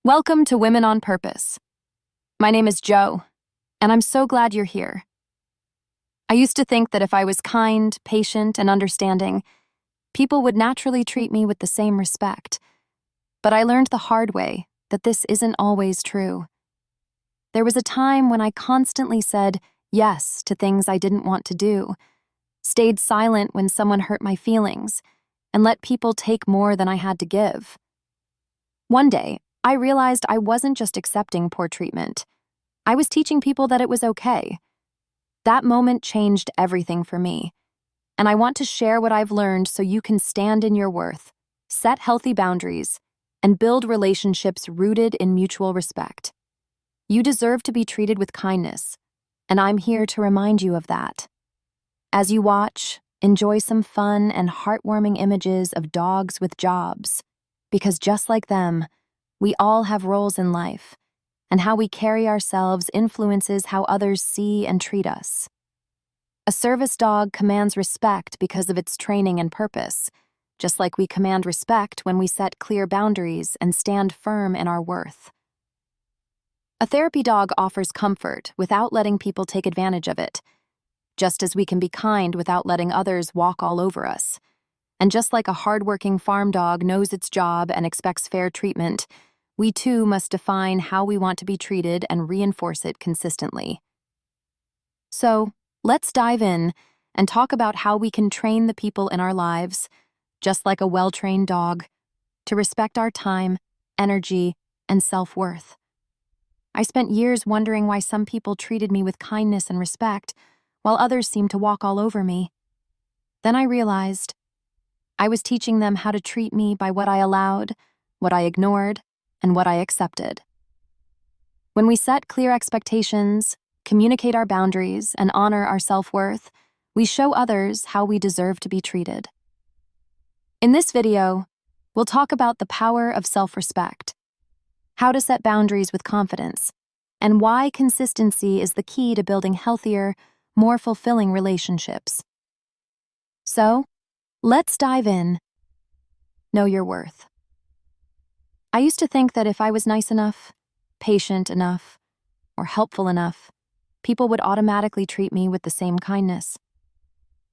Welcome to Women on Purpose. My name is Jo, and I'm so glad you're here. I used to think that if I was kind, patient, and understanding, people would naturally treat me with the same respect. But I learned the hard way that this isn't always true. There was a time when I constantly said yes to things I didn't want to do, stayed silent when someone hurt my feelings, and let people take more than I had to give. One day, I realized I wasn't just accepting poor treatment. I was teaching people that it was okay. That moment changed everything for me. And I want to share what I've learned so you can stand in your worth, set healthy boundaries, and build relationships rooted in mutual respect. You deserve to be treated with kindness, and I'm here to remind you of that. As you watch, enjoy some fun and heartwarming images of dogs with jobs, because just like them, we all have roles in life, and how we carry ourselves influences how others see and treat us. A service dog commands respect because of its training and purpose, just like we command respect when we set clear boundaries and stand firm in our worth. A therapy dog offers comfort without letting people take advantage of it, just as we can be kind without letting others walk all over us. And just like a hardworking farm dog knows its job and expects fair treatment, we too must define how we want to be treated and reinforce it consistently. So, let's dive in and talk about how we can train the people in our lives, just like a well-trained dog, to respect our time, energy, and self-worth. I spent years wondering why some people treated me with kindness and respect, while others seemed to walk all over me. Then I realized I was teaching them how to treat me by what I allowed, what I ignored, and what I accepted. When we set clear expectations, communicate our boundaries, and honor our self-worth, we show others how we deserve to be treated. In this video, we'll talk about the power of self-respect, how to set boundaries with confidence, and why consistency is the key to building healthier, more fulfilling relationships. So, let's dive in. Know your worth. I used to think that if I was nice enough, patient enough, or helpful enough, people would automatically treat me with the same kindness.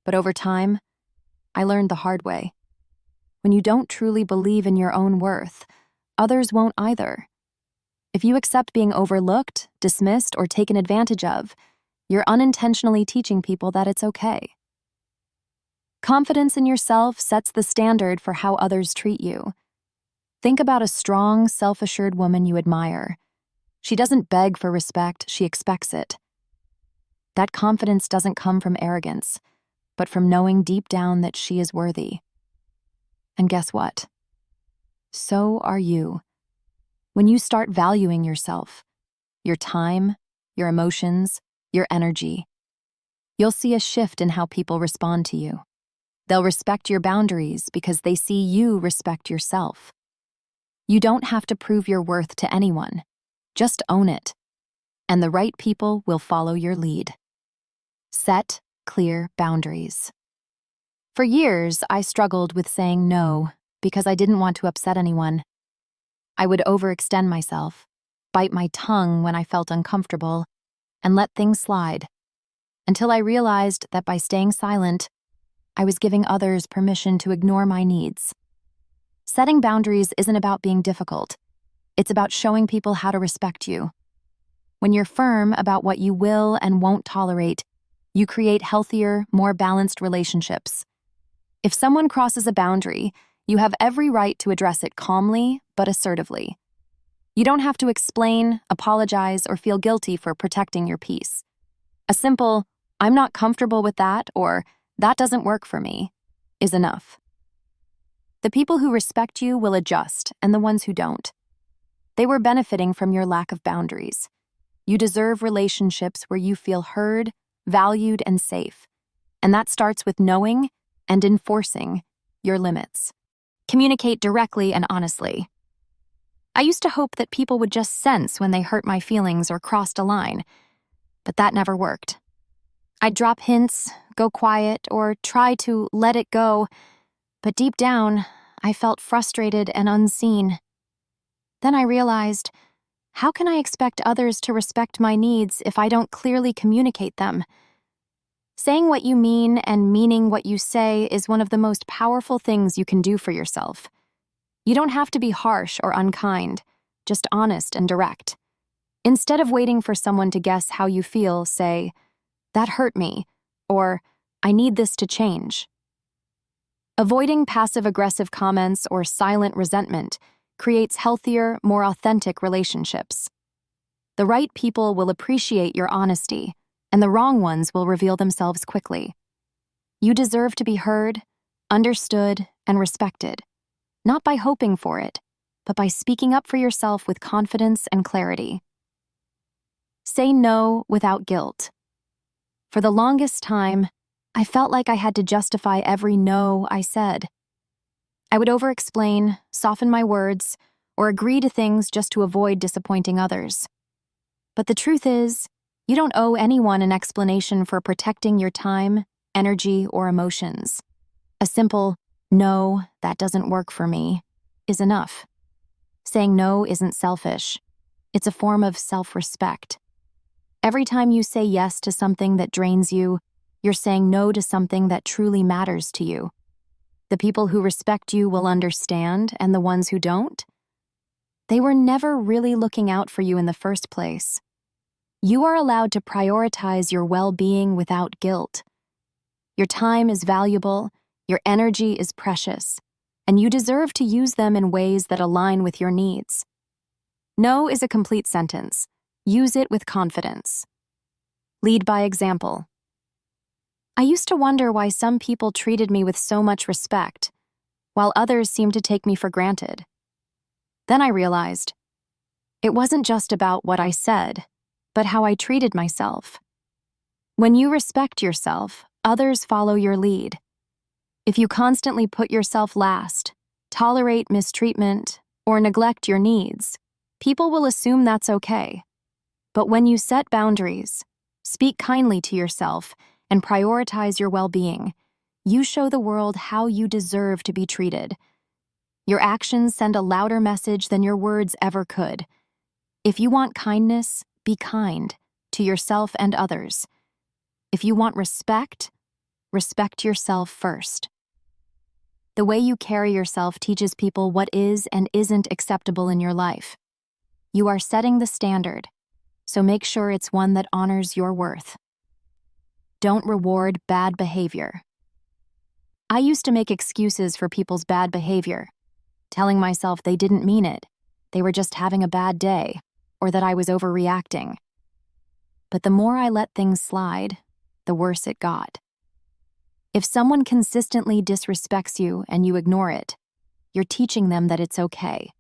But over time, I learned the hard way. When you don't truly believe in your own worth, others won't either. If you accept being overlooked, dismissed, or taken advantage of, you're unintentionally teaching people that it's okay. Confidence in yourself sets the standard for how others treat you. Think about a strong, self-assured woman you admire. She doesn't beg for respect, she expects it. That confidence doesn't come from arrogance, but from knowing deep down that she is worthy. And guess what? So are you. When you start valuing yourself, your time, your emotions, your energy, you'll see a shift in how people respond to you. They'll respect your boundaries because they see you respect yourself. You don't have to prove your worth to anyone. Just own it. And the right people will follow your lead. Set clear boundaries. For years, I struggled with saying no because I didn't want to upset anyone. I would overextend myself, bite my tongue when I felt uncomfortable, and let things slide, until I realized that by staying silent, I was giving others permission to ignore my needs. Setting boundaries isn't about being difficult. It's about showing people how to respect you. When you're firm about what you will and won't tolerate, you create healthier, more balanced relationships. If someone crosses a boundary, you have every right to address it calmly but assertively. You don't have to explain, apologize, or feel guilty for protecting your peace. A simple, "I'm not comfortable with that," or "that doesn't work for me," is enough. The people who respect you will adjust, and the ones who don't. They were benefiting from your lack of boundaries. You deserve relationships where you feel heard, valued, and safe. And that starts with knowing and enforcing your limits. Communicate directly and honestly. I used to hope that people would just sense when they hurt my feelings or crossed a line, but that never worked. I'd drop hints, go quiet, or try to let it go, but deep down, I felt frustrated and unseen. Then I realized, how can I expect others to respect my needs if I don't clearly communicate them? Saying what you mean and meaning what you say is one of the most powerful things you can do for yourself. You don't have to be harsh or unkind, just honest and direct. Instead of waiting for someone to guess how you feel, say, "That hurt me," or "I need this to change." Avoiding passive-aggressive comments or silent resentment creates healthier, more authentic relationships. The right people will appreciate your honesty, and the wrong ones will reveal themselves quickly. You deserve to be heard, understood, and respected, not by hoping for it, but by speaking up for yourself with confidence and clarity. Say no without guilt. For the longest time, I felt like I had to justify every no I said. I would over-explain, soften my words, or agree to things just to avoid disappointing others. But the truth is, you don't owe anyone an explanation for protecting your time, energy, or emotions. A simple, "No, that doesn't work for me," is enough. Saying no isn't selfish. It's a form of self-respect. Every time you say yes to something that drains you, you're saying no to something that truly matters to you. The people who respect you will understand, and the ones who don't? They were never really looking out for you in the first place. You are allowed to prioritize your well-being without guilt. Your time is valuable, your energy is precious, and you deserve to use them in ways that align with your needs. No is a complete sentence. Use it with confidence. Lead by example. I used to wonder why some people treated me with so much respect, while others seemed to take me for granted. Then I realized, it wasn't just about what I said, but how I treated myself. When you respect yourself, others follow your lead. If you constantly put yourself last, tolerate mistreatment, or neglect your needs, people will assume that's okay. But when you set boundaries, speak kindly to yourself, and prioritize your well-being, you show the world how you deserve to be treated. Your actions send a louder message than your words ever could. If you want kindness, be kind to yourself and others. If you want respect, respect yourself first. The way you carry yourself teaches people what is and isn't acceptable in your life. You are setting the standard, so make sure it's one that honors your worth. Don't reward bad behavior. I used to make excuses for people's bad behavior, telling myself they didn't mean it, they were just having a bad day, or that I was overreacting. But the more I let things slide, the worse it got. If someone consistently disrespects you and you ignore it, you're teaching them that it's okay.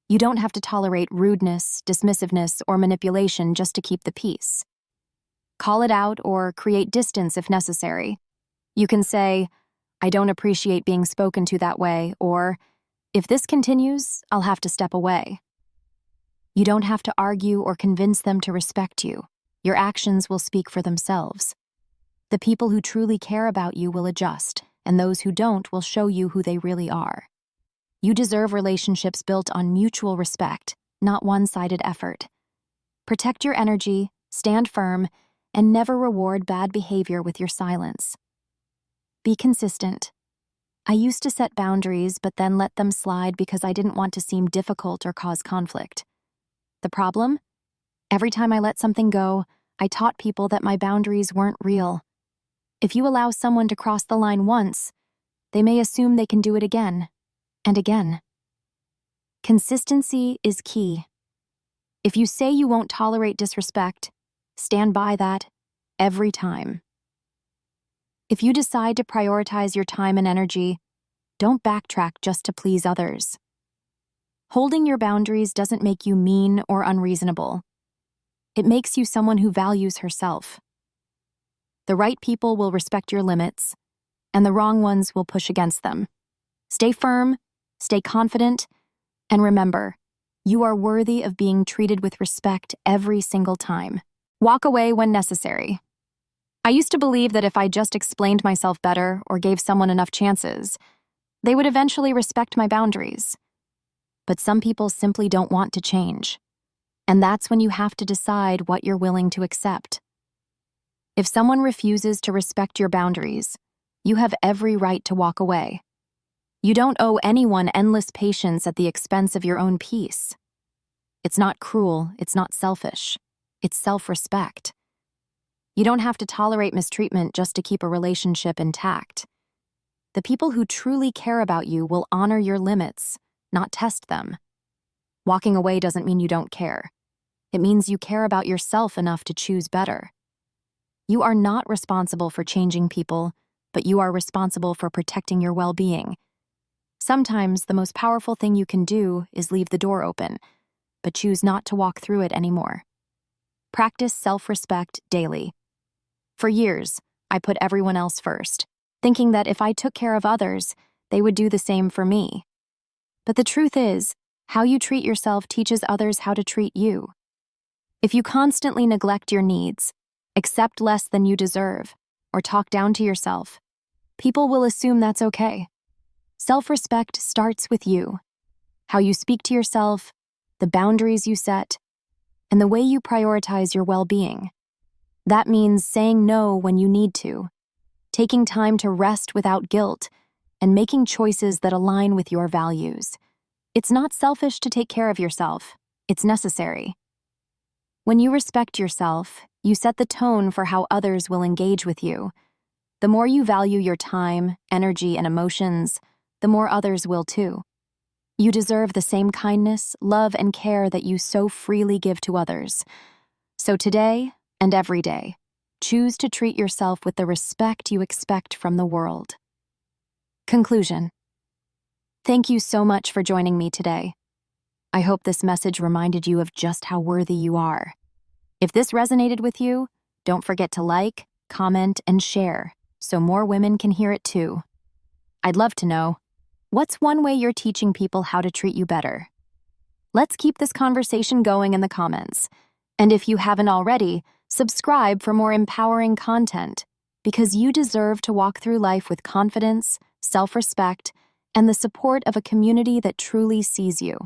You don't have to tolerate rudeness, dismissiveness, or manipulation just to keep the peace. Call it out or create distance if necessary. You can say, "I don't appreciate being spoken to that way," or, "If this continues, I'll have to step away." You don't have to argue or convince them to respect you. Your actions will speak for themselves. The people who truly care about you will adjust, and those who don't will show you who they really are. You deserve relationships built on mutual respect, not one-sided effort. Protect your energy, stand firm, and never reward bad behavior with your silence. Be consistent. I used to set boundaries but then let them slide because I didn't want to seem difficult or cause conflict. The problem? Every time I let something go, I taught people that my boundaries weren't real. If you allow someone to cross the line once, they may assume they can do it again and again. Consistency is key. If you say you won't tolerate disrespect, stand by that every time. If you decide to prioritize your time and energy, don't backtrack just to please others. Holding your boundaries doesn't make you mean or unreasonable. It makes you someone who values herself. The right people will respect your limits, and the wrong ones will push against them. Stay firm, stay confident, and remember, you are worthy of being treated with respect every single time. Walk away when necessary. I used to believe that if I just explained myself better or gave someone enough chances, they would eventually respect my boundaries. but some people simply don't want to change. And that's when you have to decide what you're willing to accept. If someone refuses to respect your boundaries, you have every right to walk away. You don't owe anyone endless patience at the expense of your own peace. It's not cruel, it's not selfish, it's self-respect. You don't have to tolerate mistreatment just to keep a relationship intact. The people who truly care about you will honor your limits, not test them. Walking away doesn't mean you don't care. It means you care about yourself enough to choose better. You are not responsible for changing people, but you are responsible for protecting your well-being. Sometimes the most powerful thing you can do is leave the door open, but choose not to walk through it anymore. Practice self-respect daily. For years, I put everyone else first, thinking that if I took care of others, they would do the same for me. But the truth is, how you treat yourself teaches others how to treat you. If you constantly neglect your needs, accept less than you deserve, or talk down to yourself, people will assume that's okay. Self-respect starts with you. How you speak to yourself, the boundaries you set, and the way you prioritize your well-being. That means saying no when you need to, taking time to rest without guilt, and making choices that align with your values. It's not selfish to take care of yourself. It's necessary. When you respect yourself, you set the tone for how others will engage with you. The more you value your time, energy, and emotions, the more others will too. You deserve the same kindness, love, and care that you so freely give to others. So today, and every day, choose to treat yourself with the respect you expect from the world. Conclusion. Thank you so much for joining me today. I hope this message reminded you of just how worthy you are. If this resonated with you, don't forget to like, comment, and share so more women can hear it too. I'd love to know, what's one way you're teaching people how to treat you better? Let's keep this conversation going in the comments. And if you haven't already, subscribe for more empowering content, because you deserve to walk through life with confidence, self-respect, and the support of a community that truly sees you.